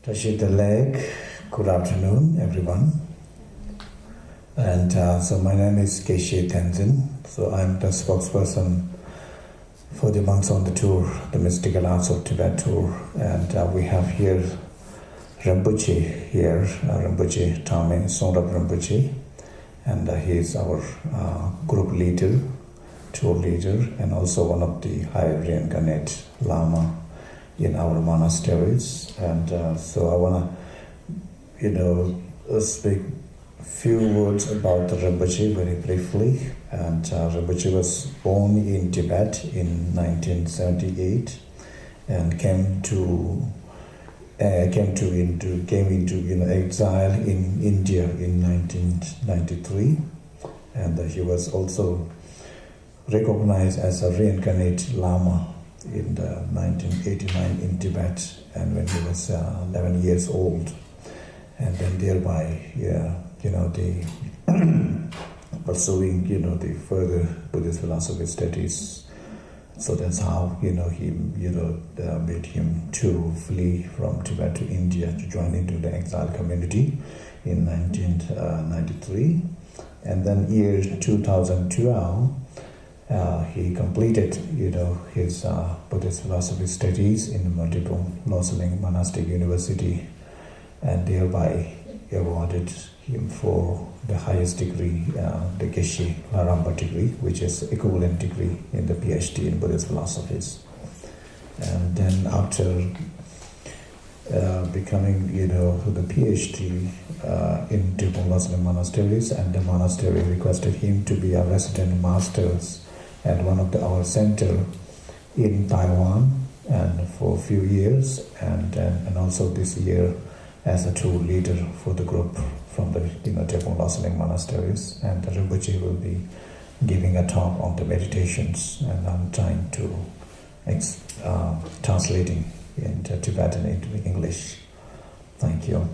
Tashit the leg. Good afternoon, everyone. And so my name is Shea Tenzin. So I'm the spokesperson for the Monks on the Tour, the Mystical Arts of Tibet tour. And we have here Rinpoche here, Rinpoche Tame Sonrab Rinpoche. And he is our group leader, tour leader, and also one of the high reincarnate Lama in our monasteries. And so I want to, speak few words about Rinpoche very briefly. And Rinpoche was born in Tibet in 1978 and came into exile in India in 1993, and he was also recognized as a reincarnate Lama in 1989 in Tibet, and when he was 11 years old, and then thereby, the pursuing, the further Buddhist philosophy studies. So that's how, he, made him to flee from Tibet to India to join into the exile community in 1993. And then year 2012, he completed, his Buddhist philosophy studies in the multiple Loseling Monastic University, and thereby awarded him for the highest degree, the Geshe Laramba degree, which is equivalent degree in the PhD in Buddhist philosophies. And then after becoming, the PhD in Tibet Loseling monasteries, and the monastery requested him to be a resident masters at one of our center in Taiwan, and for a few years, and also this year as a tour leader for the group from the Tibet Loseling monasteries. And the Rinpoche will be giving a talk on the meditations, and I'm trying to translating into Tibetan into English. Thank you.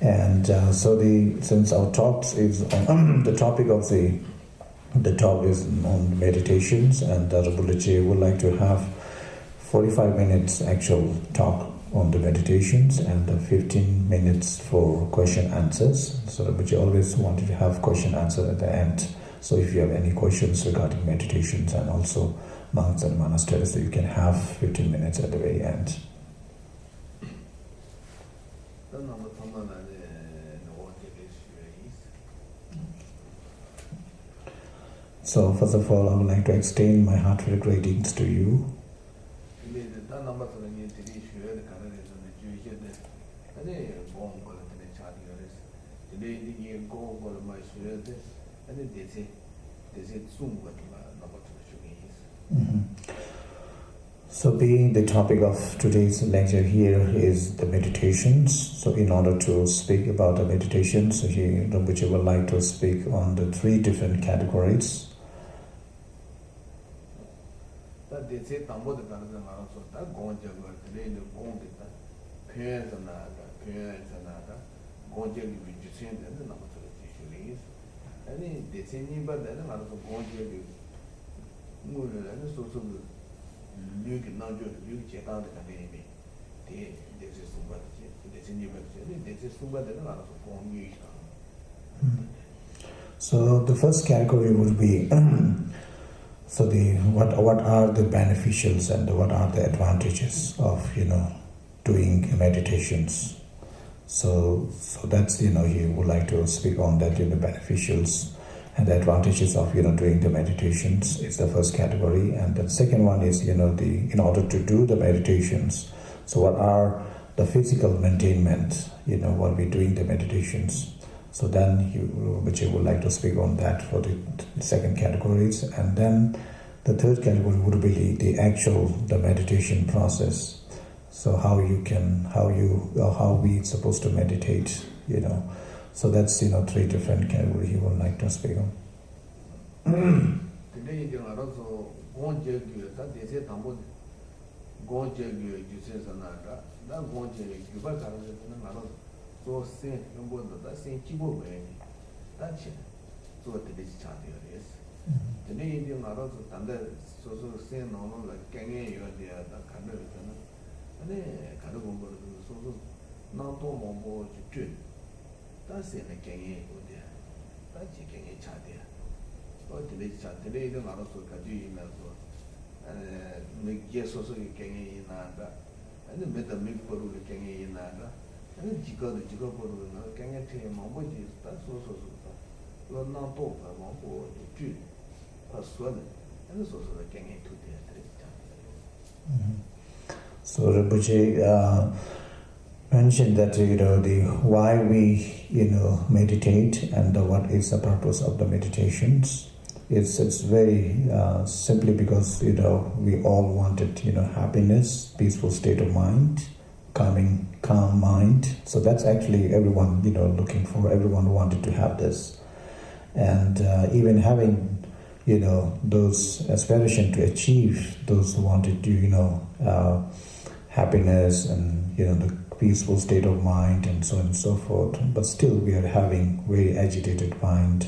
And since our talks is on the topic of the talk is on meditations, and Rinpoche would like to have 45 minutes actual talk on the meditations and 15 minutes for question answers. So Rinpoche always wanted to have question answer at the end. So if you have any questions regarding meditations and also monks and monasteries, so you can have 15 minutes at the very end. So first of all, I would like to extend my heartfelt greetings to you. Mm-hmm. So being the topic of today's lecture here is the meditations. So in order to speak about the meditations, Rinpoche would like to speak on the three different categories. So the first category would be what are the beneficials and what are the advantages of doing meditations. So that's he would like to speak on that, the beneficials and the advantages of doing the meditations is the first category. And the second one is in order to do the meditations, so what are the physical maintenance while we doing the meditations. So then which he would like to speak on that for the second categories. And then the third category would be the meditation process. So how we supposed to meditate, So that's three different categories he would like to speak on. Today, you know, under social sin normal like Kanye, you are the kind of and then kind of social not to more to that's in a Kanye, that's you can chat there. Or today, chat today, the lot of email make yes also you can in Nanda, and then met the milk for the Kanye in Nanda, and then Chico the Chico for the Kanye team, what is that's also so not talk about the and this also the Kanye to Mhm. So Rinpoche mentioned that the why we meditate and what is the purpose of the meditations. It's very simply because we all wanted happiness, peaceful state of mind, calm mind. So that's actually everyone looking for. Everyone wanted to have this, and even having those aspiration to achieve those who wanted to happiness and the peaceful state of mind and so on and so forth, but still we are having very agitated mind,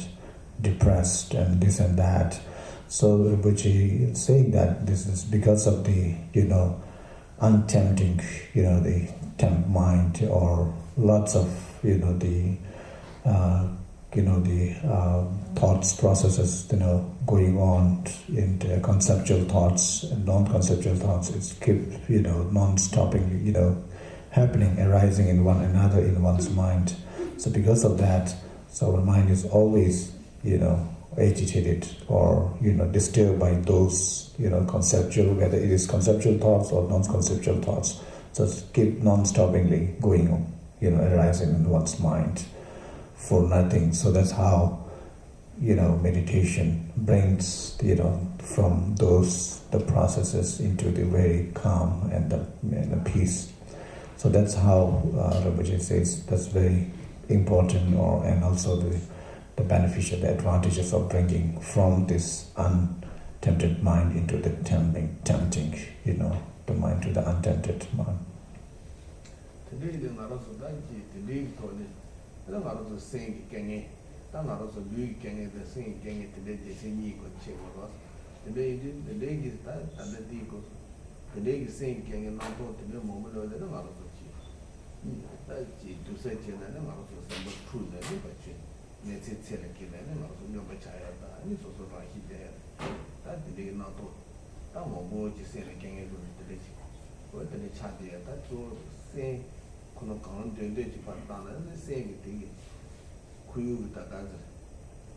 depressed and this and that. So Rinpoche is saying that this is because of the untempting the temp mind, or lots of the thoughts processes going on in the conceptual thoughts and non-conceptual thoughts. It's keep non-stopping happening, arising in one another in one's mind. So because of that, so our mind is always agitated or disturbed by those conceptual, whether it is conceptual thoughts or non-conceptual thoughts. So it's keep non-stoppingly going on arising in one's mind for nothing. So that's how meditation brings from the processes into the very calm and the peace. So that's how Rinpoche says that's very important, and also the beneficial, the advantages of bringing from this untempted mind into the tempting the mind to the untempted mind. Today, the Naroso Danki, the league told it. I don't know to sing Kanye. I don't know to do Kanye, the sing Kanye today, they say Nico Check was. The leg is that, and the Dico. The leg is saying Kanye not go to the moment of the Naroso Chief. That's to say, and then also some true that you but you. Let's say, and also no much higher, and it's also like he there. That the day not to. That one boy just saying Kanye to the lady. What the chat there, that's all saying. Kono kanan dende ji pa dana ne sengi tegi kuyu ta gaza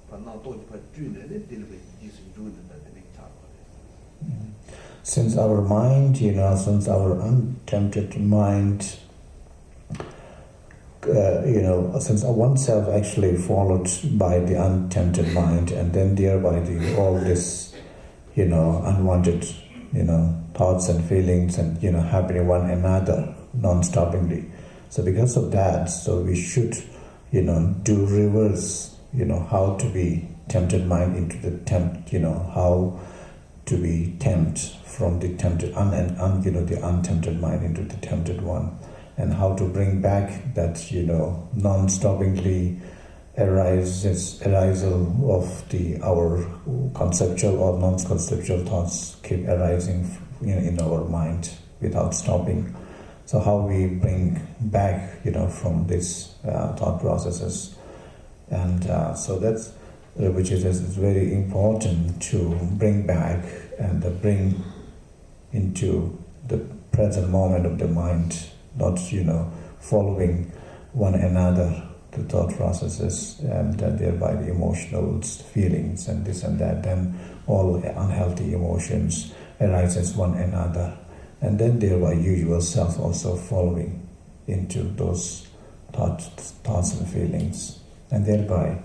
pa na to ji pa ju ne dilbe ji su ju ne da de cha ko. Since our mind, since our untempted mind, since oneself actually followed by the untempted mind, and then thereby all this, unwanted, thoughts and feelings and happening one another non-stoppingly. So because of that, so we should, do reverse, how to be tempted mind into the how to be tempted from the tempted the untempted mind into the tempted one, and how to bring back that non-stoppingly arisal of our conceptual or non-conceptual thoughts keep arising in our mind without stopping. So how we bring back, from these thought processes, and so that's which is very important to bring back and bring into the present moment of the mind, not following one another, the thought processes, and thereby the emotional feelings and this and that. Then all unhealthy emotions arises one another. And then thereby usual self also following into those thoughts and feelings, and thereby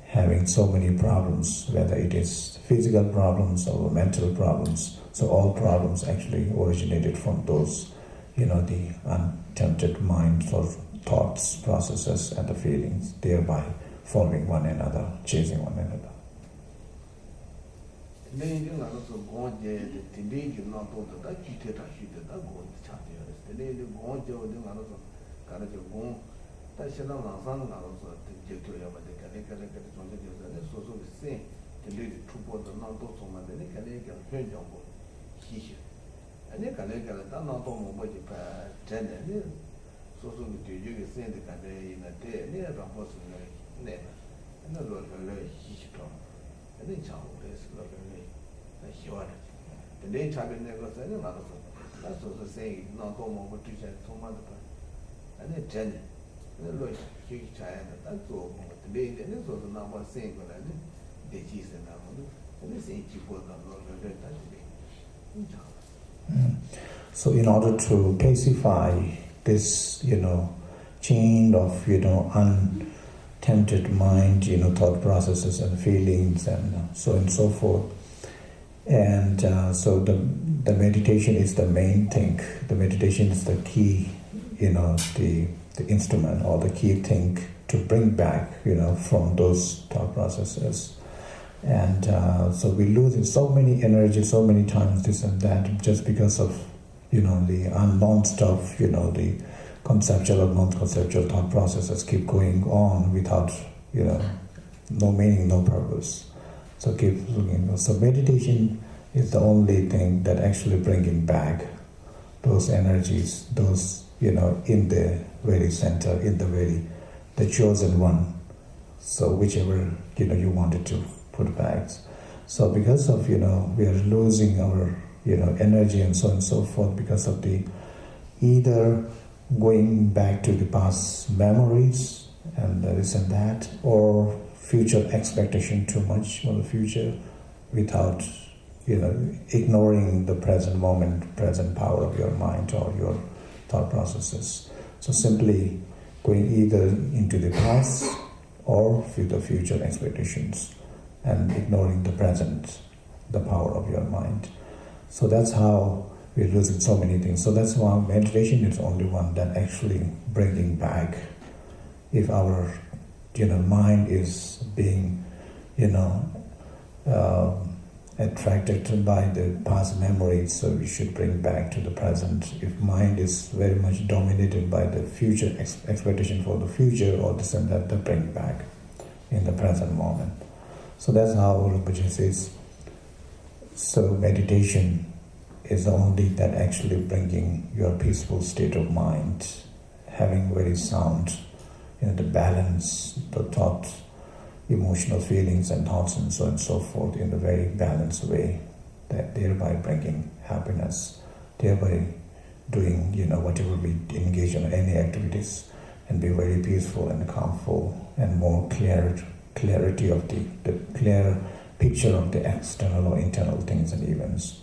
having so many problems, whether it is physical problems or mental problems. So all problems actually originated from those, the untempted mind or thoughts, processes, and the feelings, thereby following one another, chasing one another. Today, you know, so go on there, today you not told that you take a shoot that go to chat here. Today, you go on there, you know, got to go. That's another son, also to get to you, but they can get something else. So the same, to lead the 추보도 나도 좀만데 내가 현정고 희시 아니 가래가 다 나도 뭐 뭐지 봐 전에 소소도 뒤지게 센데 간데 이나데 내가 보스는 네 나도 그래 희시도 아니 참 그래서 그래 희와라 근데 차변 내가 전에 나도 나도 세 나도 뭐 뭐지 좀만도 봐 아니 전에 로 희시 차야 다 또 근데 이제 소소 나와 센 거라네 대지세 나도 근데 세 지보다 그래 다 So in order to pacify this, chain of, untempted mind, thought processes and feelings and so on and so forth. And so the meditation is the main thing. The meditation is the key, the instrument or the key thing to bring back, from those thought processes. And so we lose so many energy, so many times this and that, just because of, the unknown stuff, the conceptual or non-conceptual thought processes keep going on without, no meaning, no purpose. So keep looking. So meditation is the only thing that actually bringing back those energies, those, in the very center, in the chosen one. So whichever, you wanted to put back. So because of, we are losing our, energy and so on and so forth because of the either going back to the past memories and this and that, or future expectation too much for the future without, ignoring the present moment, present power of your mind or your thought processes. So simply going either into the past or to the future expectations and ignoring the present, the power of your mind. So that's how we're losing so many things. So that's why meditation is only one that actually bringing back. If our, mind is being, attracted by the past memories, so we should bring back to the present. If mind is very much dominated by the future expectation for the future or this and that, bring back in the present moment. So that's how Rinpoche says. So meditation is only that actually bringing your peaceful state of mind, having very sound, the balance, the thought, emotional feelings and thoughts and so on and so forth in a very balanced way, that thereby bringing happiness, thereby doing, whatever we engage in any activities and be very peaceful and calmful and more clarity of the clear picture of the external or internal things and events.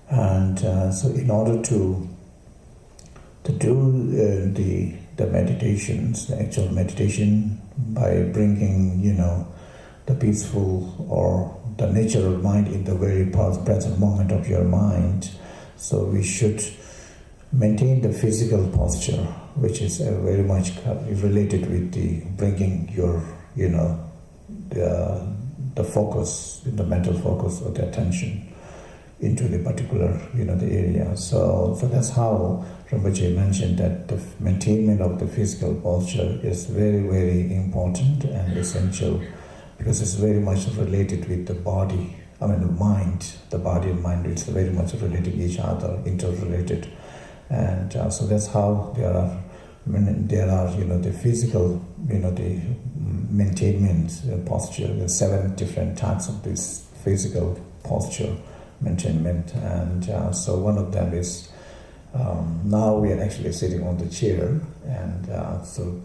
And so in order to do the meditations, the actual meditation, by bringing, the peaceful or the nature of mind in the very present moment of your mind, so we should maintain the physical posture, which is very much related with the bringing your, the focus, the mental focus or the attention into the particular, the area. So that's how Rinpoche mentioned that the maintenance of the physical posture is very, very important and essential, because it's very much related with the body. The mind, the body and mind, it's very much related to each other, interrelated. And so that's how there are, the physical, the maintenance posture. There's 7 different types of this physical posture maintenance. And so one of them is, now we are actually sitting on the chair. And so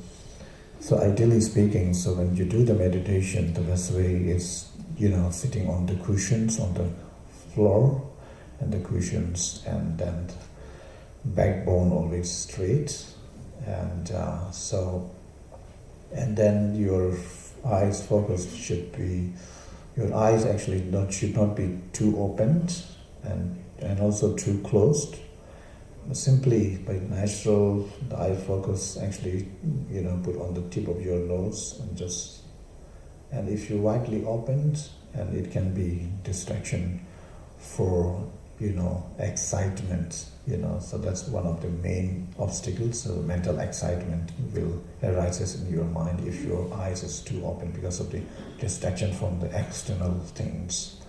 ideally speaking, so when you do the meditation, the best way is, sitting on the cushions on the floor, and the cushions, and then backbone always straight, and then your eyes focus should be, your eyes actually should not be too opened and also too closed. Simply by natural, the eye focus actually, put on the tip of your nose, and if you widely opened, and it can be distraction for, excitement, so that's one of the main obstacles. So mental excitement will arises in your mind if your eyes is too open because of the distraction from the external things.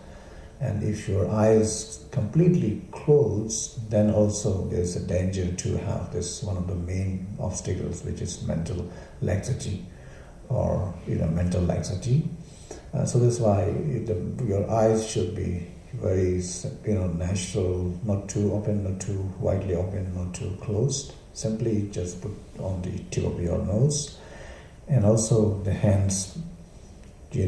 And if your eyes completely closed, then also there's a danger to have this one of the main obstacles, which is mental laxity, or mental laxity. So that's why your eyes should be very natural, not too open, not too widely open, not too closed. Simply just put on the tip of your nose, and also the hands. The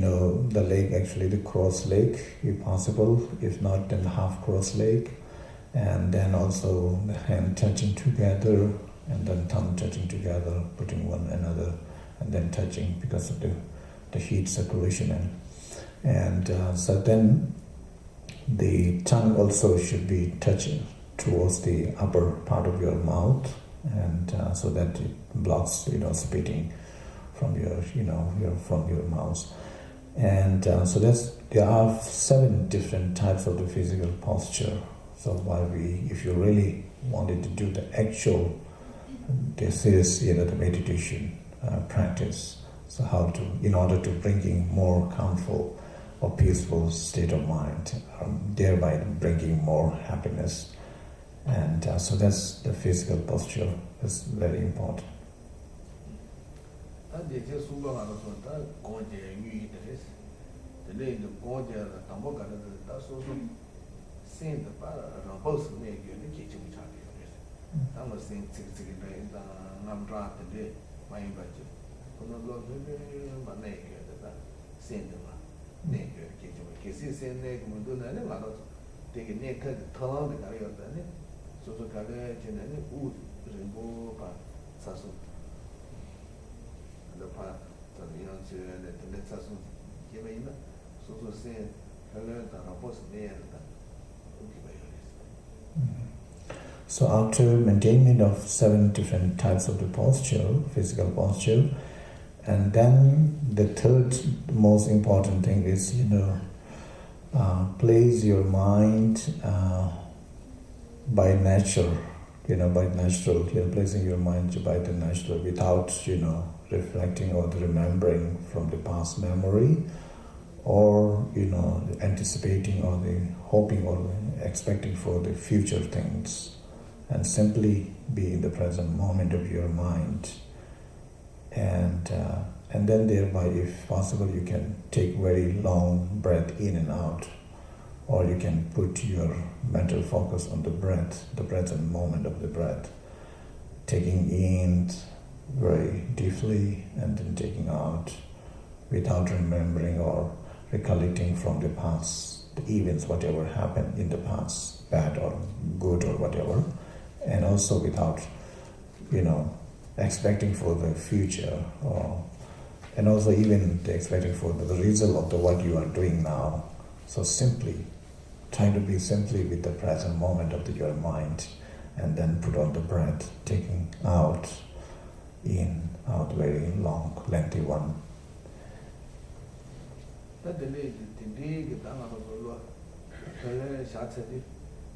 leg, actually the cross leg, if possible. If not, then half cross leg. And then also the hand touching together, and then thumb touching together, putting one another, and then touching because of the heat circulation. And so then the tongue also should be touching towards the upper part of your mouth, and so that it blocks, spitting from your, from your mouth. And so there are 7 different types of the physical posture. So if you really wanted to do the actual, this is, the meditation practice. So how to, in order to bringing more calmful or peaceful state of mind, thereby bringing more happiness. And so that's the physical posture. That's very important. So after maintenance of 7 different types of the posture, physical posture, and then the third most important thing is, place your mind by nature, placing your mind by the natural without, reflecting or remembering from the past memory, or, anticipating or hoping or expecting for the future things. And simply be in the present moment of your mind, and then thereby, if possible, you can take very long breath in and out, or you can put your mental focus on the present moment of the breath, taking in very deeply and then taking out without remembering or recollecting from the past, the events, whatever happened in the past, bad or good or whatever. And also without, expecting for the future, and also even expecting for the result of what you are doing now. So simply, try to be simply with the present moment of your mind, and then put on the breath, taking out, in, out, very long, lengthy one. delay the dig down on the law. Shots at it.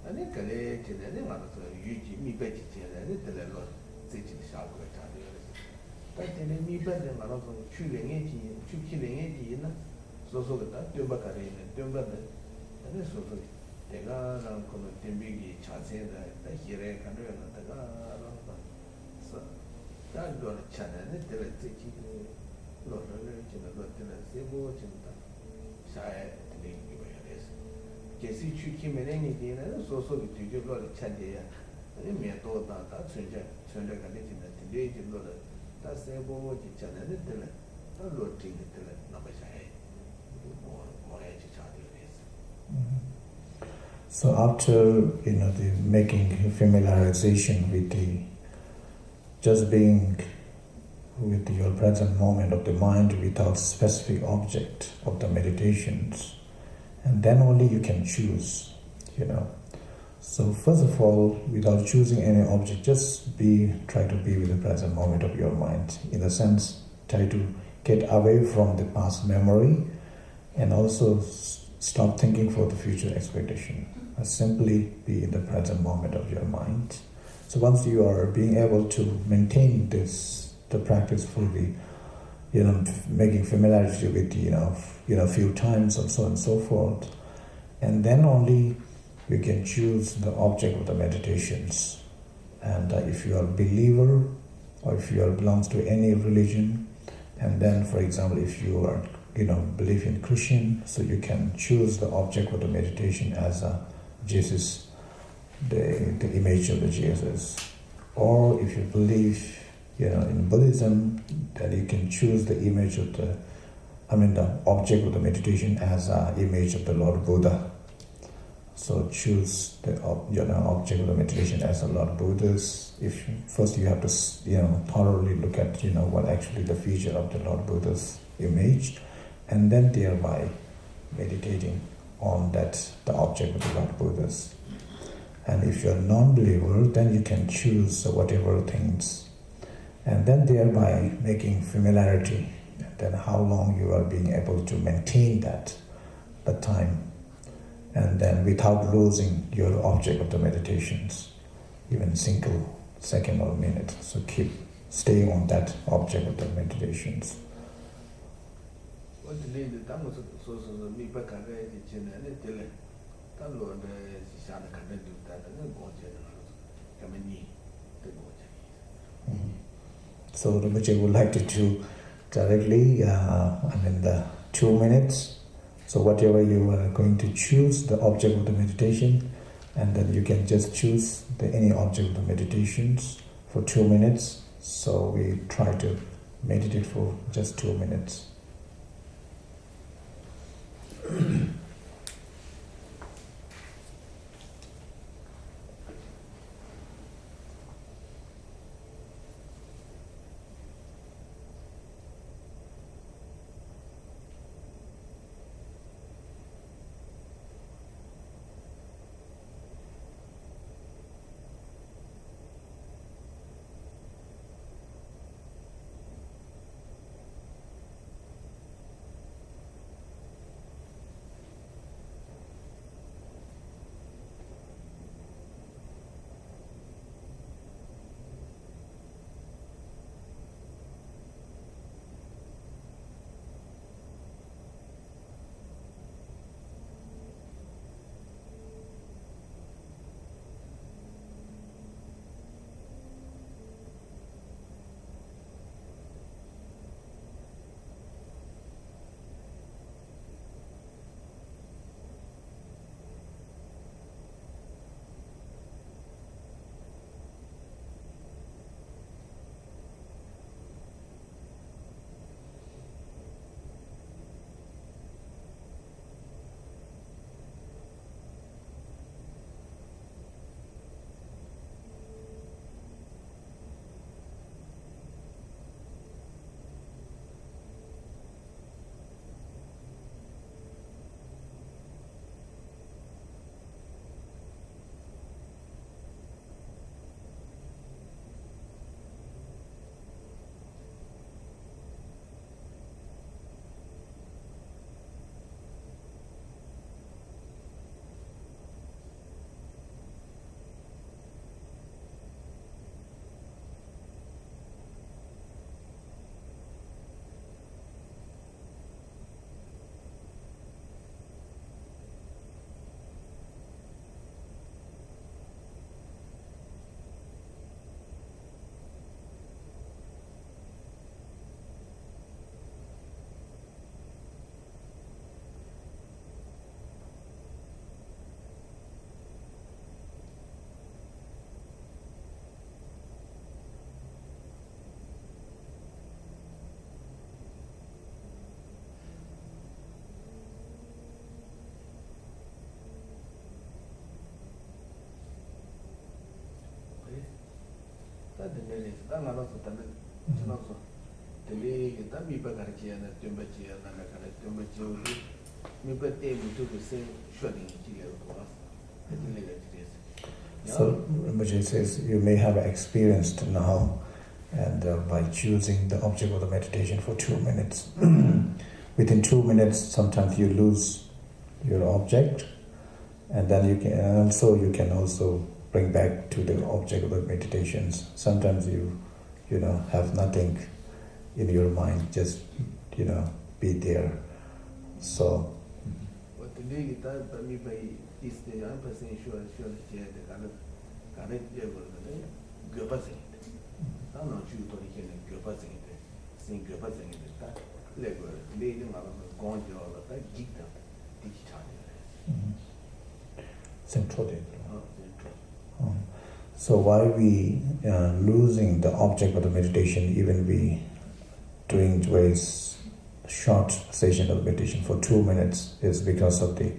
And it can lay to the name of the Yuji, me betty, and it the lot, sitting sharp with that didn't me better than also chewing 80, killing 80, so that Dubacarin and Dumba, and this was the Garan Timbigi, Chassin, the Hire, and the Garan. So that got a channel, and it did taking the lot of religion, a lot of civil, Shea, the name is. Jessie Chuki Melanity, and also the Tuju got a chandia, and it may have told that Turned like a little at the day to lot. That's the boy, the channel, the Lord thing, the number more So after the making familiarization with the just being with your present moment of the mind without specific object of the meditations, and then only you can choose. So first of all, without choosing any object, just try to be with the present moment of your mind. In the sense, try to get away from the past memory and also stop thinking for the future expectation. Simply be in the present moment of your mind. So once you are being able to maintain the practice fully, making familiarity with few times and so on and so forth, and then only you can choose the object of the meditations. And if you are a believer or if you belongs to any religion, and then, for example, if you are, believe in Christian, so you can choose the object of the meditation as Jesus, the image of the Jesus. Or if you believe, in Buddhism, then you can choose the image of the object of the meditation as image of the Lord Buddha. So choose the object of the meditation as a Lord Buddha's. First you have to thoroughly look at what actually the feature of the Lord Buddha's image, and then thereby meditating on the object of the Lord Buddha's. And if you're a non-believer, then you can choose whatever things, and then thereby making familiarity, and then how long you are being able to maintain the time. And then without losing your object of the meditations, even single second or minute. So keep staying on that object of the meditations. So Rinpoche would like to do directly, the 2 minutes. So whatever you are going to choose, the object of the meditation, and then you can just choose any object of the meditations for 2 minutes. So we try to meditate for just 2 minutes. So Rinpoche says you may have experienced now, and by choosing the object of the meditation for 2 minutes, within 2 minutes sometimes you lose your object, and then you can also bring back to the object of the meditations. Sometimes you have nothing in your mind, just be there. So so why we losing the object of the meditation, even we doing very short session of meditation for 2 minutes, is because of the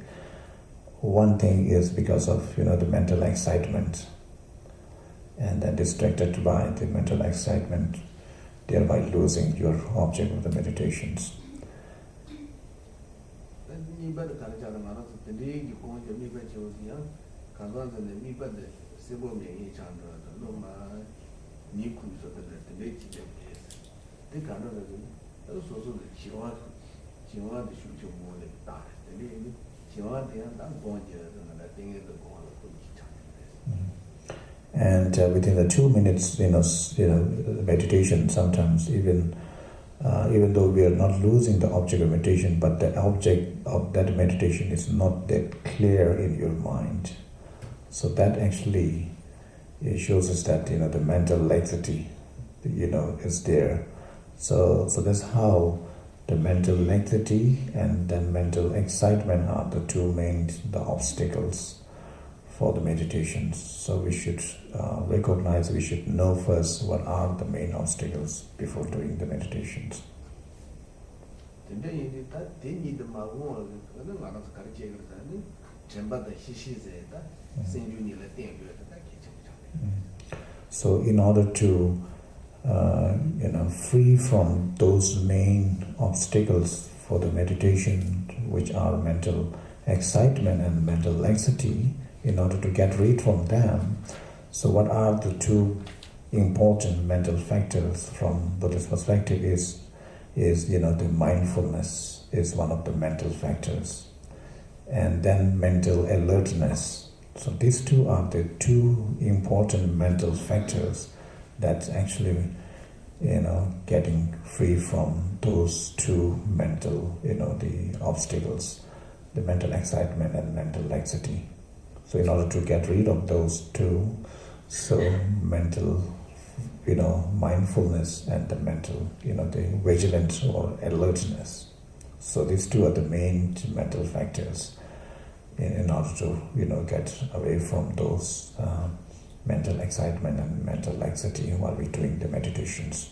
one thing is because of the mental excitement, and then distracted by the mental excitement, thereby losing your object of the meditations. And within the 2 minutes, meditation, sometimes even though we are not losing the object of meditation, but the object of that meditation is not that clear in your mind. So that actually it shows us that the mental laxity is there. So that's how the mental laxity and then mental excitement are the two main obstacles for the meditations. So we should recognize, we should know first what are the main obstacles before doing the meditations. So in order to free from those main obstacles for the meditation, which are mental excitement and mental laxity, in order to get rid from them, so what are the two important mental factors from Buddhist perspective is the mindfulness is one of the mental factors, and then mental alertness. So these two are the two important mental factors that's actually getting free from those two mental the obstacles, the mental excitement and mental laxity. So in order to get rid of those two, so mental mindfulness and the mental the vigilance or alertness, so these two are the main mental factors in order to get away from those mental excitement and mental laxity while we're doing the meditations.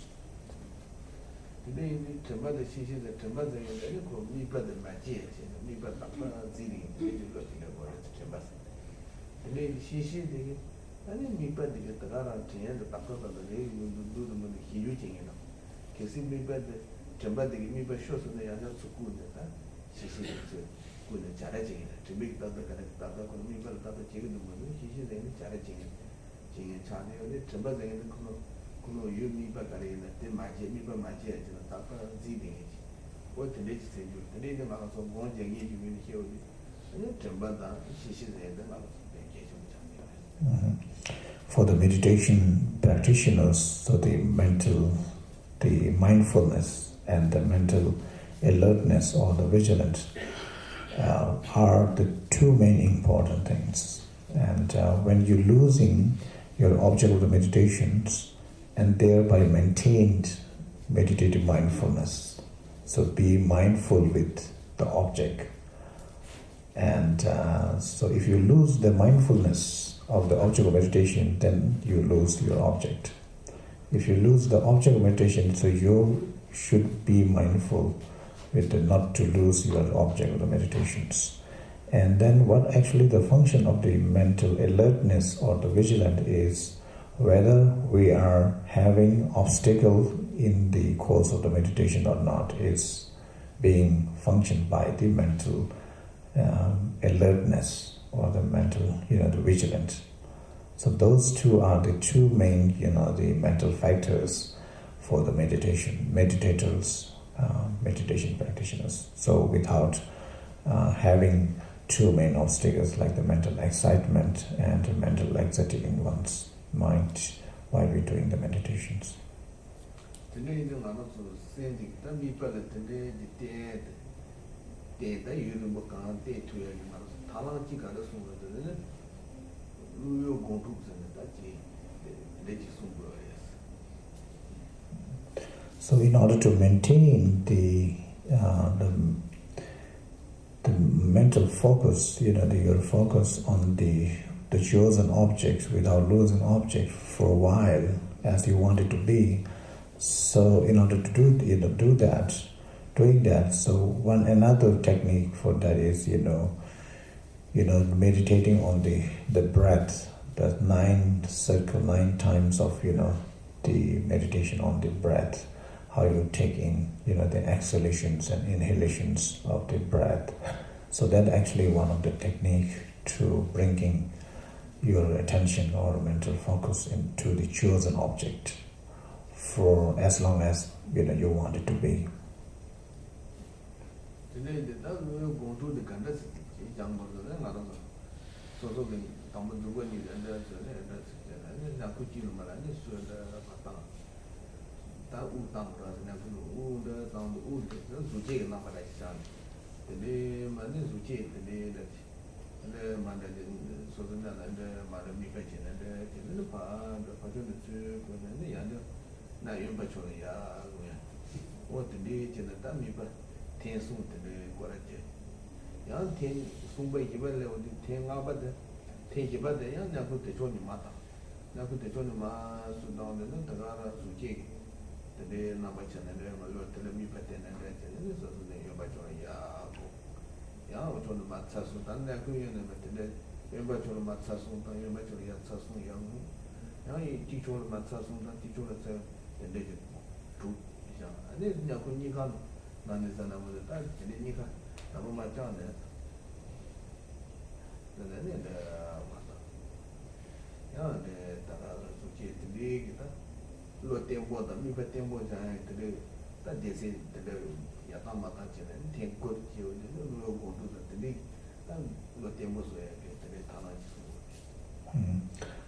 For the meditation practitioners, so the mindfulness and the mental alertness or the vigilance are the two main important things. And when you're losing your object of the meditations and thereby maintained meditative mindfulness, so be mindful with the object. And so if you lose the mindfulness of the object of meditation, then you lose your object. If you lose the object of meditation, so you should be mindful with not to lose your object of the meditations. And then what actually the function of the mental alertness or the vigilance is, whether we are having obstacle in the course of the meditation or not is being functioned by the mental alertness or the mental, the vigilance. So those two are the two main, the mental factors for the meditators, meditation practitioners. So without having two main obstacles like the mental excitement and the mental laxity in one's mind while we're doing the meditations. So in order to maintain the mental focus, your focus on the chosen object without losing object for a while as you want it to be. So in order to doing that, so one another technique for that is, meditating on the breath, the 9 times of, the meditation on the breath, how you take in, the exhalations and inhalations of the breath. So that's actually one of the technique to bringing your attention or mental focus into the chosen object for as long as, you want it to be.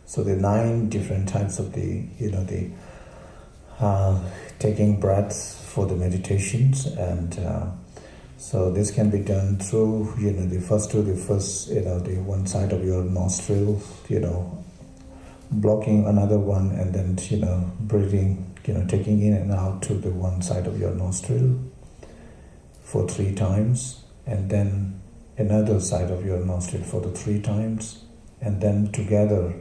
So the 9 different types of taking breaths for the meditations, and so this can be done through, the first, the one side of your nostril, blocking another one, and then, breathing, taking in and out to the one side of your nostril for 3 times, and then another side of your nostril for the 3 times, and then together,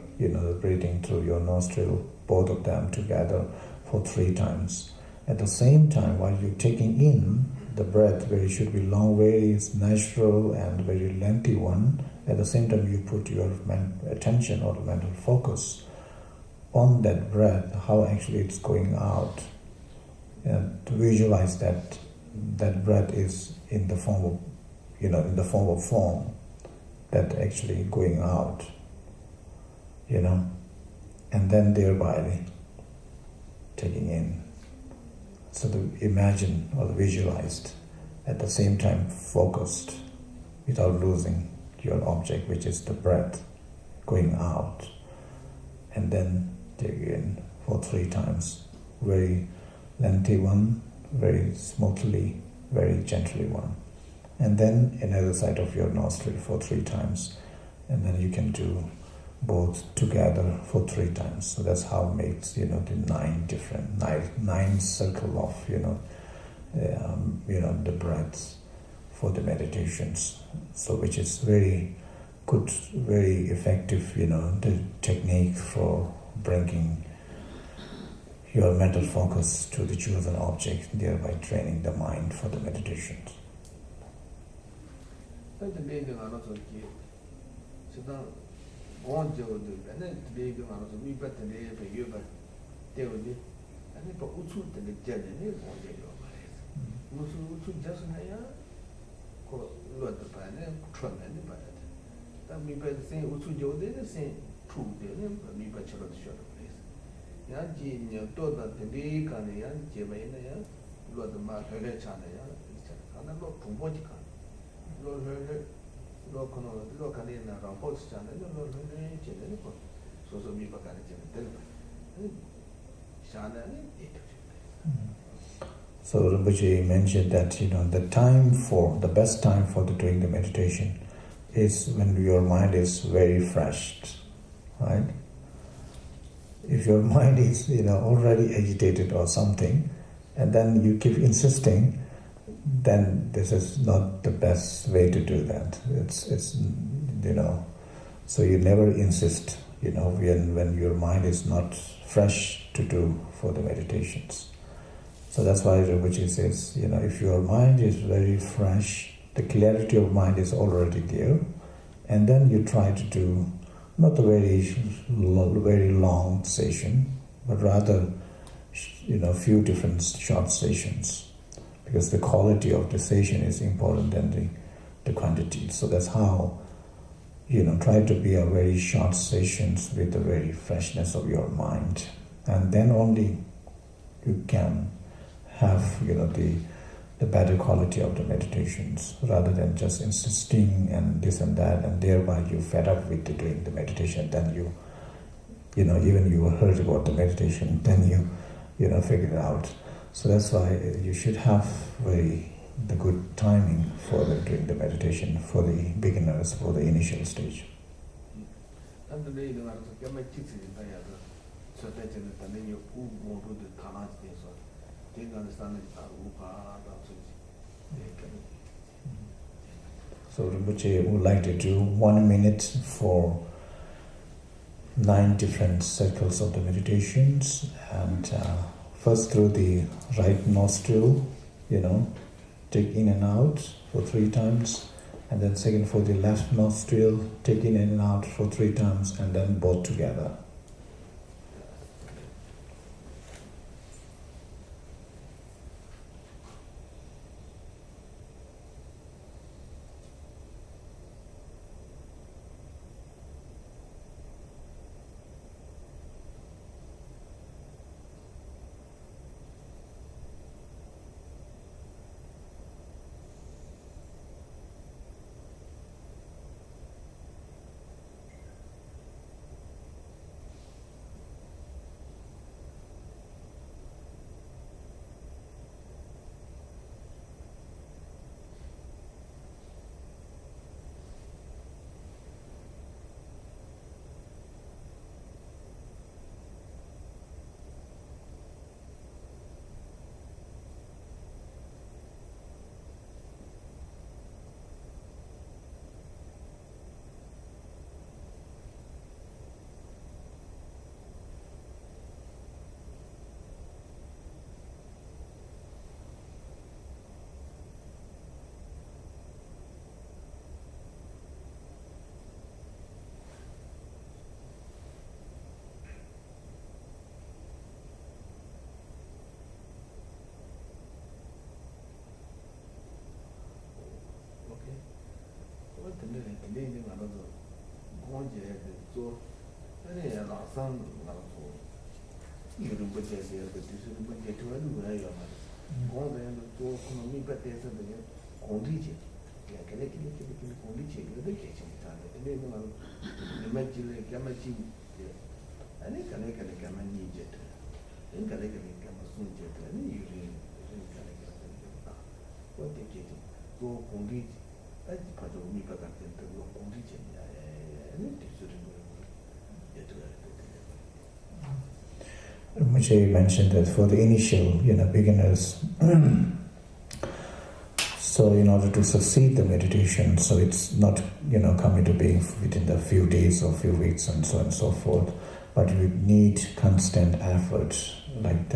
breathing through your nostril, both of them together for 3 times. At the same time, while you're taking in the breath, where it should be long, very natural and very lengthy one, at the same time you put your attention or mental focus on that breath, how actually it's going out, and to visualize that breath is in the form of, in the form of form that actually going out, and then thereby taking in. So to imagine or visualized, at the same time focused, without losing your object, which is the breath going out, and then take in for 3 times, very lengthy one, very smoothly, very gently one, and then another side of your nostril for 3 times, and then you can do both together for 3 times. So that's how it makes, the 9 circle of, the breaths for the meditations. So which is very good, very effective, the technique for bringing your mental focus to the chosen object, thereby training the mind for the meditations. on Joe, and then today the man was a wee bit today for you, but they would be, and they put Uchu to the judge and they won't get your money. Uchu just in a Lord the Pan and Trump and the Pan. That me by the same Uchu Joe, they the same true, they never me by Charlotte short place. Yanji, your daughter, the big and the young Jemina, Lord the Mark, her channel, and I'm not from what you can. Lord, her. Local in a post channel, so we can So Rinpoche mentioned that the best time for doing the meditation is when your mind is very fresh, right? If your mind is already agitated or something, and then you keep insisting, then this is not the best way to do that. It's so you never insist, when your mind is not fresh to do for the meditations. So that's why Rinpoche says, if your mind is very fresh, the clarity of mind is already there, and then you try to do not a very long session, but rather, few different short sessions. Because the quality of the session is important than the quantity. So that's how, try to be a very short sessions with the very freshness of your mind. And then only you can have, the better quality of the meditations, rather than just insisting and this and that, and thereby you fed up with doing the meditation. Then even you heard about the meditation, then you figure it out. So that's why you should have the good timing for doing the meditation for the beginners, for the initial stage. So Rinpoche would like to do 1 minute for 9 different cycles of the meditations, and first through the right nostril, take in and out for 3 times, and then second for the left nostril, take in and out for 3 times, and then both together. Shea mentioned that for the initial, beginners, so in order to succeed the meditation, so it's not, coming to being within the few days or few weeks and so on and so forth, but we need constant effort, like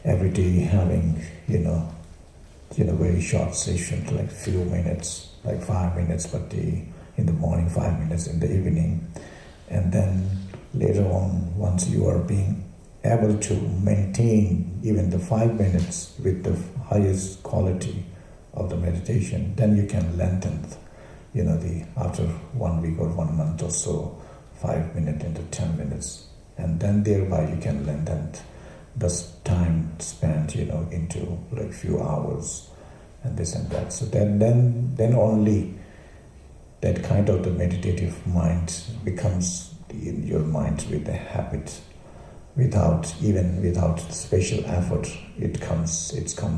every day having, very short sessions, like few minutes, like 5 minutes per day in the morning, 5 minutes in the evening, And then later on, once you are being able to maintain even the 5 minutes with the highest quality of the meditation, then you can lengthen, after 1 week or 1 month or so, 5 minutes into 10 minutes. And then thereby you can lengthen the time spent, into like few hours and this and that. So then only that kind of the meditative mind becomes in your mind with a habit, without special effort. It comes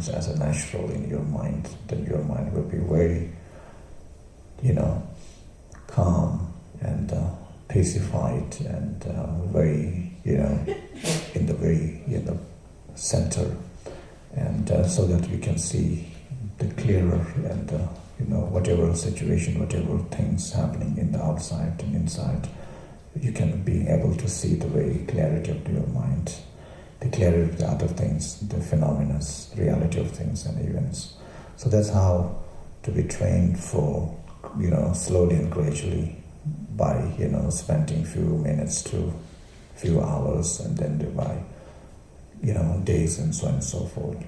as a natural in your mind. Then your mind will be very, calm and pacified and very, in the very, center, and so that we can see the clearer and whatever situation, whatever things happening in the outside and inside, you can be able to see the very clarity of your mind, the clarity of the other things, the phenomena, reality of things and events. So that's how to be trained for, slowly and gradually by, spending few minutes to few hours, and then by, days and so on and so forth.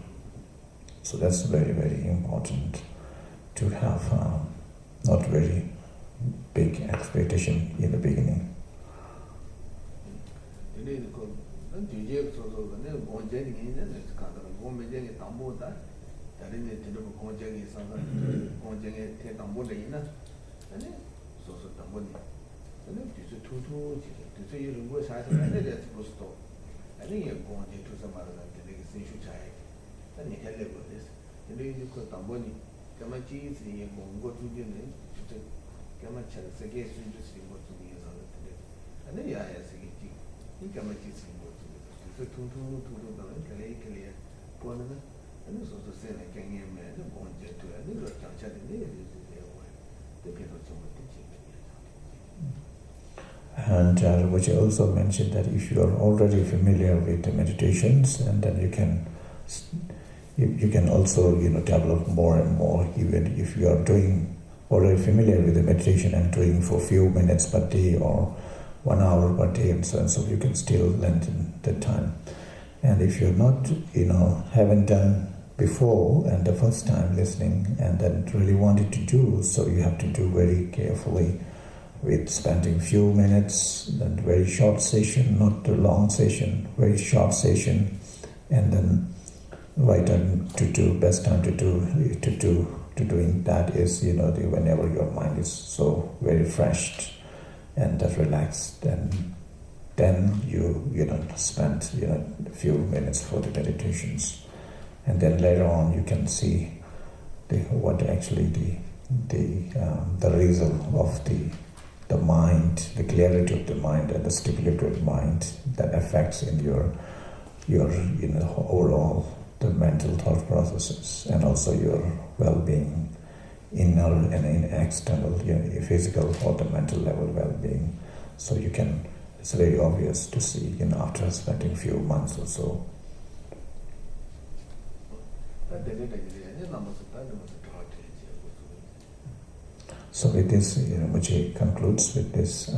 So that's very, very important to have not very big expectation in the beginning. And which I also mentioned that if you are already familiar with the meditations, and then you can also develop more and more. Even if you are doing already familiar with the meditation and doing for a few minutes per day or 1 hour per day and so on, so you can still lengthen the time. And if you're not, haven't done before and the first time listening and then really wanted to do, so you have to do very carefully with spending few minutes and very short session, not the long session, very short session, and then right time to do, best time to doing that is, whenever your mind is so very fresh and relaxed, and then you spend a few minutes for the meditations, and then later on you can see what actually the result of the mind, the clarity of the mind and the stability of the mind that affects in your overall the mental thought processes, and also your well-being, inner and external, physical or the mental level well-being. So it's very obvious to see, after spending few months or so. So with this, Mujay concludes with this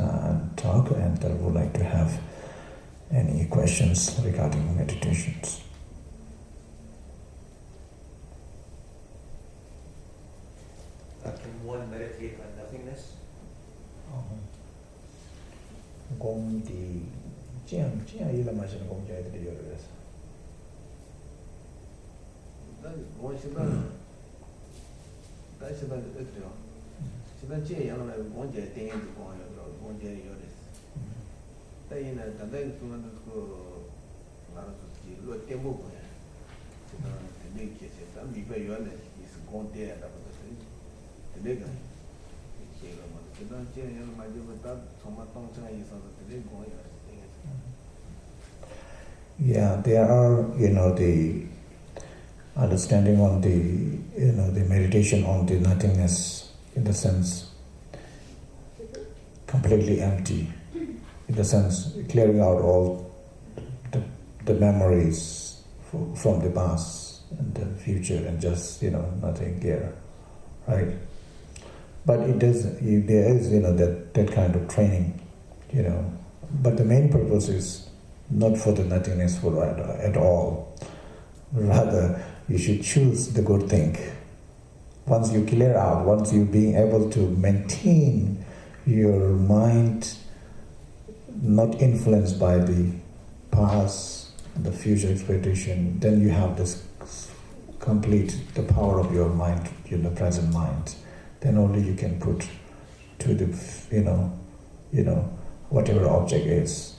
talk, and I would like to have any questions regarding meditations. Can one meditate on nothingness? 功底这样一了嘛，是功家的有的是。那我现在，但现在这样，现在这样了，光节电影就光有了，光节有的是。但是呢，但是说那个，那是几个电波光呀，这个那这些，咱里边原来也是光电的，不是那个。Yeah, there are, the understanding on the, the meditation on the nothingness, in the sense completely empty, in the sense clearing out all the memories from the past and the future, and just, nothing there, right? But there is, that kind of training, But the main purpose is not for the nothingness for at all. Rather, you should choose the good thing. Once you clear out, once you being able to maintain your mind not influenced by the past, the future expectation, then you have this complete the power of your mind, present mind. Then only you can put to the, whatever object is,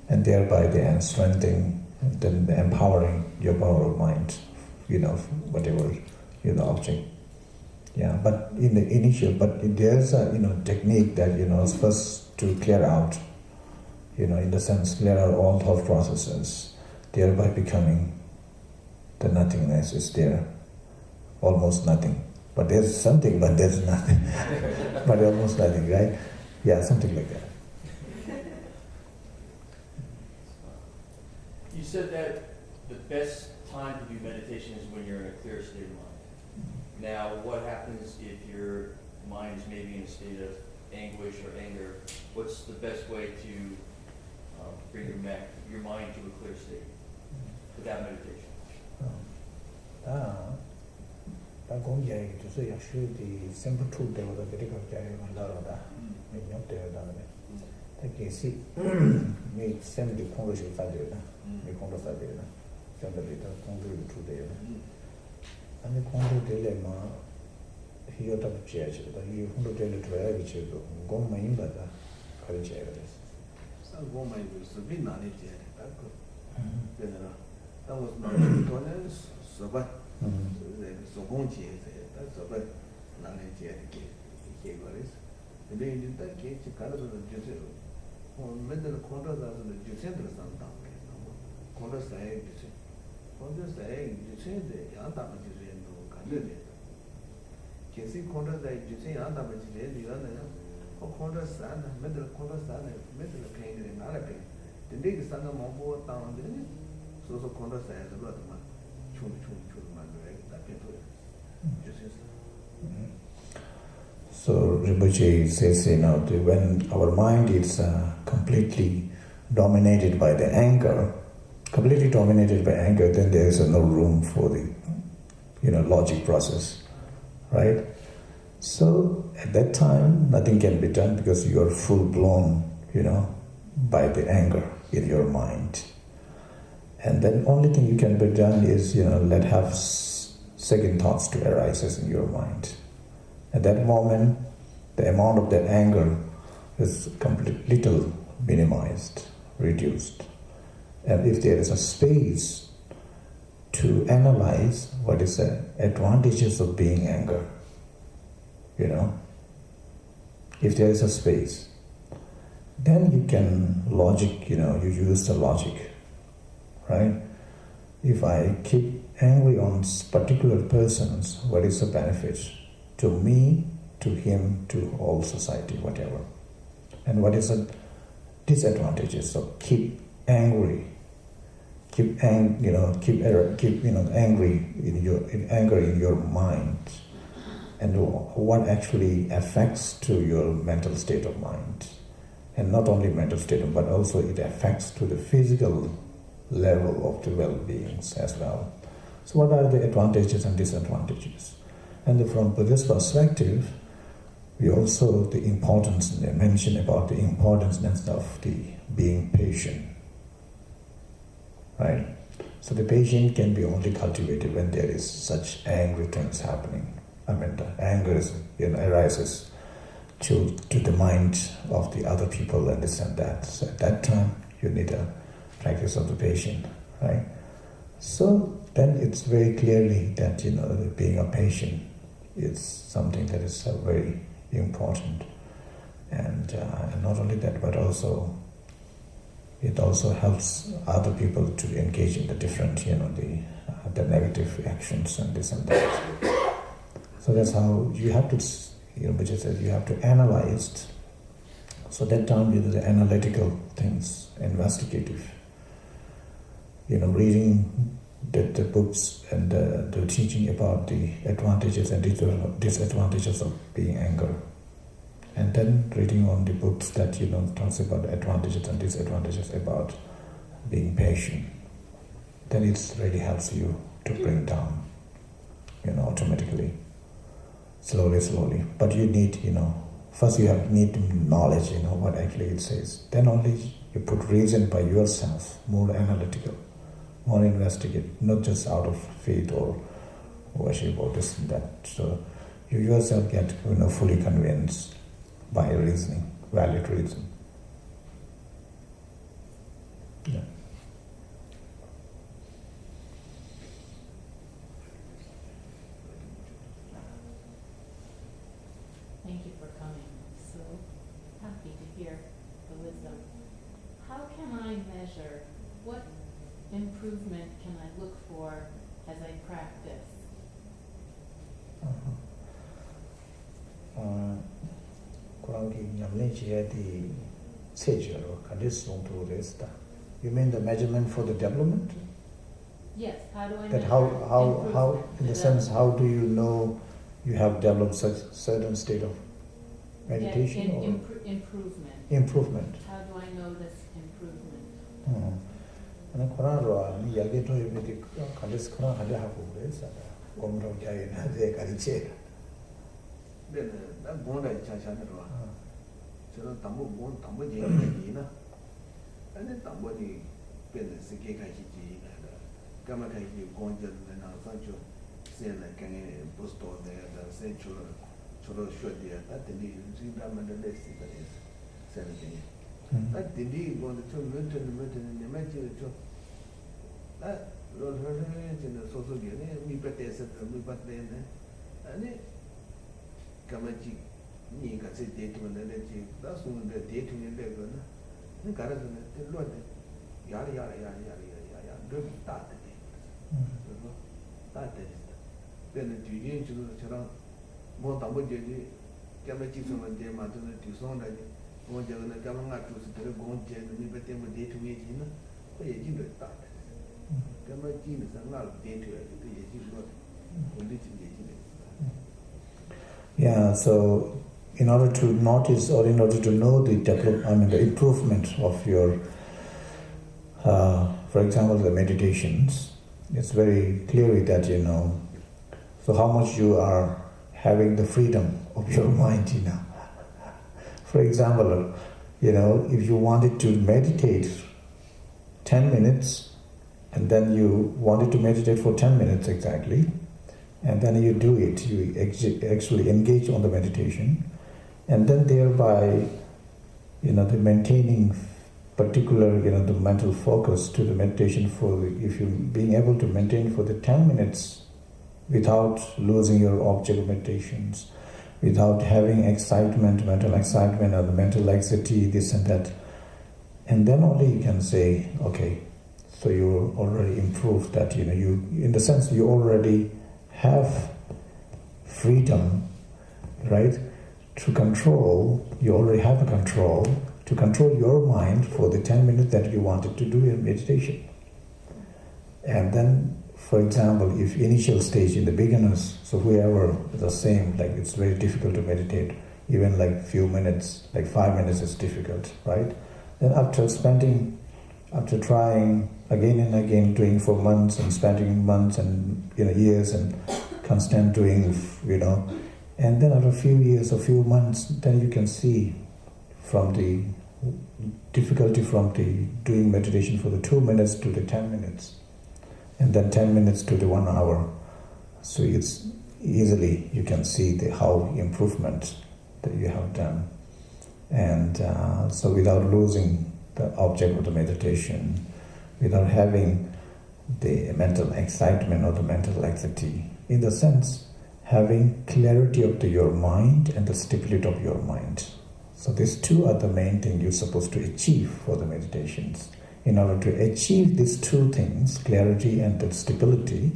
and thereby then strengthening, then empowering your power of mind, whatever, object. Yeah, but in the initial, there's a, technique that, is first to clear out, in the sense, clear out all thought processes, thereby becoming the nothingness is there, almost nothing. But there's something, but there's nothing. But almost nothing, right? Yeah, something like that. You said that the best time to do meditation is when you're in a clear state of mind. Now, what happens if your mind is maybe in a state of anguish or anger? What's the best way to bring your mind to a clear state without meditation? 다 공개하기 주세요. 슈디 simple truth 되어도 되게 자유 만들어다. 민족 되어다네. 되게 시 미 샘디 공로식 사되다. 미 공로 사되다. 전들이다 공로를 주대요. 아니 공로 될래마 히어다 붙여야지다. 이 공로 될래 줘야 비치도 공마인 받아. 가르쳐야 돼. 상공마인 그 비나네 제. 딱 그. 되나. 당고 돈은 서바 소공지에 딱 서바 나네 제 이게 거리스. 근데 이제 딱 이게 가르쳐서 주세요. 맨날 콘도다서 주센터 산다. 콘도 사이 주세. 콘도 사이 주세인데 양다만 주세는 간대네. 계속 콘도 사이 주세 양다만 주세 이러는 콘도 산다. 맨날 콘도 산다. 맨날 페인이 나라 페인. 근데 그 산다 뭐 땅인데 소소 콘도 사이에서 그러더만 충만 다 빼도 주세서. So Rinpoche says, when our mind is completely dominated by the anger, then there is no room for the, logic process, right? So at that time, nothing can be done because you are full blown, by the anger in your mind. And then only thing you can be done is, let have second thoughts to arise in your mind. At that moment, the amount of that anger is little minimized, reduced. And if there is a space to analyze what is the advantages of being anger, if there is a space, then you can logic, you use the logic, right? If I keep angry on particular persons, what is the benefit? To me, to him, to all society, whatever. And what is the disadvantages? So keep angry, angry in anger in your mind, and what actually affects to your mental state of mind, and not only mental state, but also it affects to the physical level of the well-beings as well. So what are the advantages and disadvantages? And from Buddhist perspective, we also the importance, they mention about the importance of the being patient, right? So the patience can be only cultivated when there is such angry things happening. I mean, the anger is, arises to the mind of the other people and this and that. So at that time, you need a practice of the patience, right? So then it's very clearly that, being a patient is something that is very important. And not only that, but also it also helps other people to engage in the different, the negative actions and this and that. So that's how you have to, Buddha says you have to analyze. So that time you do the analytical things, investigative. Reading the books and the teaching about the advantages and disadvantages of being anger. And and then reading on the books that talks about advantages and disadvantages about being patient, then it really helps you to bring down, automatically, slowly. But you need, first you need knowledge, what actually it says. Then only you put reason by yourself, more analytical, more investigate, not just out of faith or worship or this and that. So you yourself get, fully convinced by reasoning, valid reason. Yeah. Thank you for coming. So happy to hear the wisdom. How can I measure what improvement can I look for as I practice? You mean the measurement for the development? Yes, how do I That measure how in the sense, how development? do you know you have developed such certain state of meditation Yeah, or improvement. improvement? How do I know this improvement? 나 뭔가 자샤들어. 저는 담보 얘기나. 아니 담보니 변은 세계 가지지. 까마가지 공전은 나서죠. 세는 그게 보스토데 세초 저로 쇼디야. 나들이 진짜만데 레시다리. 세는 게. 나들이 뭔데 좀 멘트는 내매지죠. 나 로르르 진짜 소소기네 미ပတ်에서 미ပတ်데네. 아니 까마지 니가 제 데이터는 내지 나서는데 데이터는 내거나 니 가라서는 들러데 야야 늘 따뜻해 그래서 따뜻해 근데 뒤에 저랑 뭐 담보제지 까마지 소문제 맞는 뒤송다니 뭐 저거는 까마가 주스 들어 공제는 미ပတ်때문에 데이터이지는 그 얘기를 따뜻해 까마지는 상할 데이터야 그 얘기를 원래 얘기네. Yeah, so in order to notice or in order to know the improvement of your, for example, the meditations, it's very clear that, so how much you are having the freedom of your mind, For example, if you wanted to meditate 10 minutes, and then you wanted to meditate for 10 minutes exactly, and then you do it, you actually engage on the meditation, and then thereby, the maintaining particular, the mental focus to the meditation if you being able to maintain for the 10 minutes without losing your object of meditations, without having excitement, mental excitement or the mental laxity, this and that, and then only you can say, okay, so you already improved that, you in the sense you already have freedom, right, to control, you already have the control to control your mind for the 10 minutes that you wanted to do your meditation. And then, for example, if initial stage in the beginners, so whoever the same, like it's very difficult to meditate, even like few minutes, like 5 minutes is difficult, right? Then after trying again and again, doing for months and spending months and years and constant doing, and then after a few years or few months, then you can see from the difficulty from the doing meditation for the 2 minutes to the 10 minutes, and then 10 minutes to the 1 hour. So it's easily you can see how improvement that you have done, and so without losing the object of the meditation, without having the mental excitement or the mental laxity, in the sense having clarity of your mind and the stability of your mind. So these two are the main things you're supposed to achieve for the meditations. In order to achieve these two things, clarity and the stability,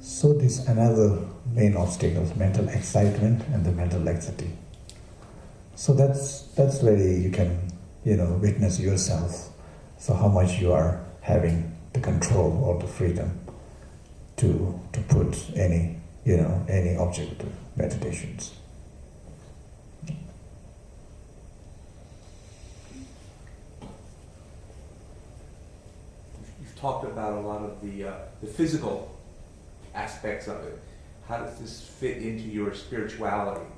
so this another main obstacle, mental excitement and the mental laxity. So that's very, you can witness yourself, so how much you are having the control or the freedom to put any object of meditations. talked about a lot of the physical aspects of it. How does this fit into your spirituality,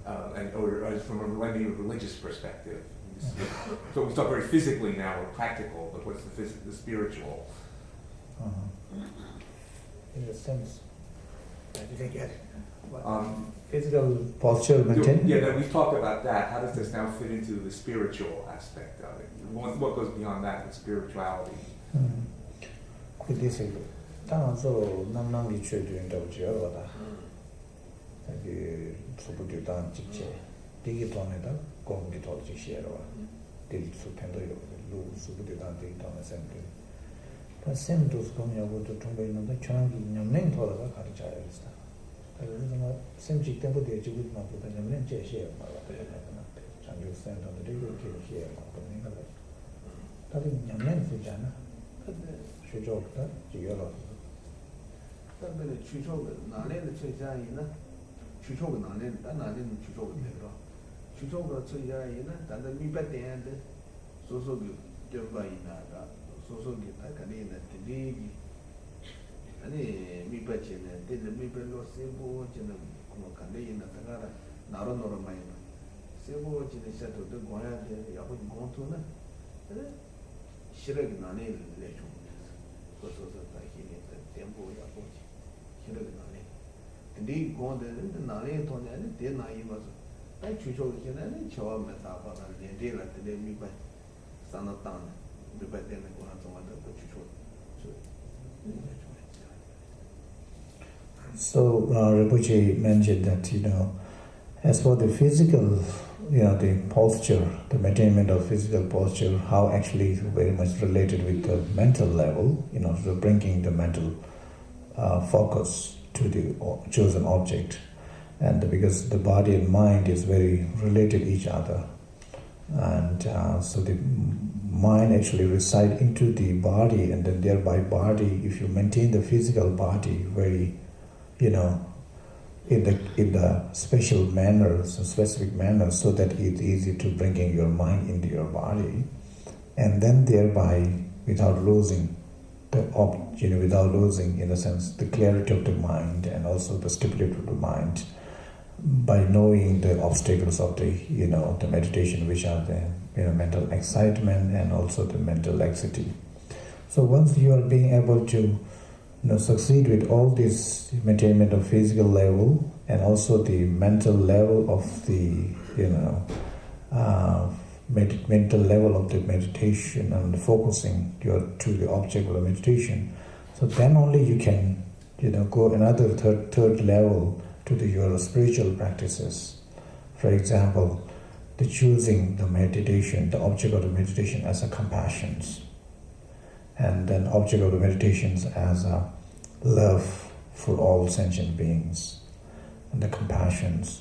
or from a religious perspective? So we talk very physically now, or practical, but what's the spiritual? In a sense, I didn't get it. Physical posture maintain? Yeah, no, we've talked about that. How does this now fit into the spiritual aspect of it? What goes beyond that with spirituality? Could this be? So, Nam you should do in the Java. Super Dudan Chiche. Digitoneta, Gongitology share. Did Supendo, Super Dudan Digiton assembly. But same to Sconia would to Tumba in the Chang in your name for the Karcha. Same chick temple did you with my put and then share my and you send on the day here. That in your name for Jana. She joked that you are. 근데 추초가 나래의 최자이나 추초가 나래 나래는 추초가 되더라. 추초가 최자이나 단단 미ပတ်대한데 소소기 점바이나가 소소기 다가리나 되게 아니 미ပတ်체는 되게 미ပတ်로 세보 저는 뭐 간대이나 다가라 나로노로 많이 세보 지는 샤도도 고야데 야고 공토나 시력이 나래 내줘. 그래서 다히네 tempo 야고 근데 고는데 나래 돈에는 대나이 맞아. 아이 주초기는 처음 메타바가 내대라 때 미바 산나탄 미바데는 고나 좀한테 주초. So Rinpoche mentioned that, as for the physical, the posture, the maintainment of physical posture, how actually very much related with the mental level, so bringing the mental focus to the chosen object, and because the body and mind is very related each other, and so the mind actually reside into the body, and then thereby body, if you maintain the physical body very, in the special manners, specific manners, so that it's easy to bringing your mind into your body, and then thereby without losing without losing, in a sense, the clarity of the mind and also the stability of the mind, by knowing the obstacles of the, the meditation, which are the, mental excitement and also the mental laxity. So once you are being able to, succeed with all this maintainment of physical level and also the mental level of the, mental level of the meditation and focusing to the object of the meditation, so then only you can, go another third level to your spiritual practices. For example, the choosing the meditation, the object of the meditation as a compassions, and then object of the meditations as a love for all sentient beings, and the compassions.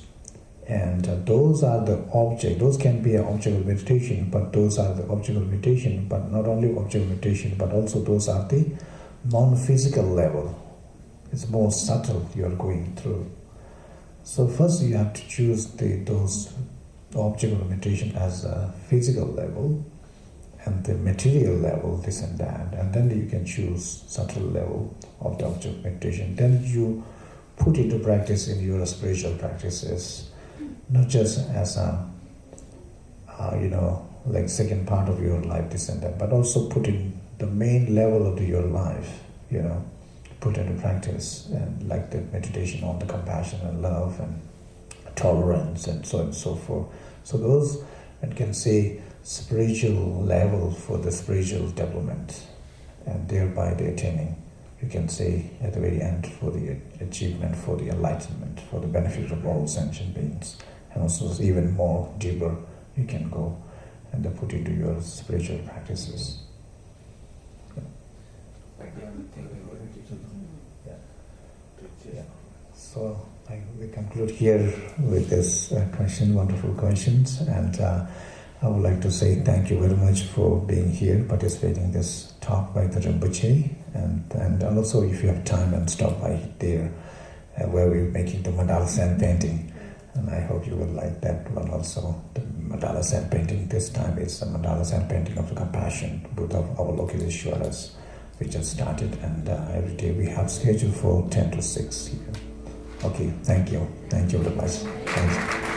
And those are the object, those can be an object of meditation, but those are the object of meditation, but not only object of meditation, but also those are the non-physical level. It's more subtle you are going through. So first you have to choose those object of meditation as a physical level, and the material level, this and that, and then you can choose subtle level of the object of meditation. Then you put into practice in your spiritual practices, not just as a, like second part of your life, this and that, but also put in the main level of your life, put into practice, and like the meditation on the compassion and love and tolerance and so on and so forth. So those, one can say, spiritual level for the spiritual development, and thereby the attaining, you can say, at the very end, for the achievement, for the enlightenment, for the benefit of all sentient beings. And also even more deeper you can go and put into your spiritual practices. Yeah. So we conclude here with this question, wonderful questions, and I would like to say thank you very much for being here, participating in this talk by the Rinpoche, and also if you have time and stop by there where we're making the mandala sand painting, and I hope you will like that one also, the mandala sand painting. This time it's a mandala sand painting of the compassion, both of our local Ishwaras. We just started, and every day we have scheduled for 10 to 6 here. Okay, thank you very much. Thanks.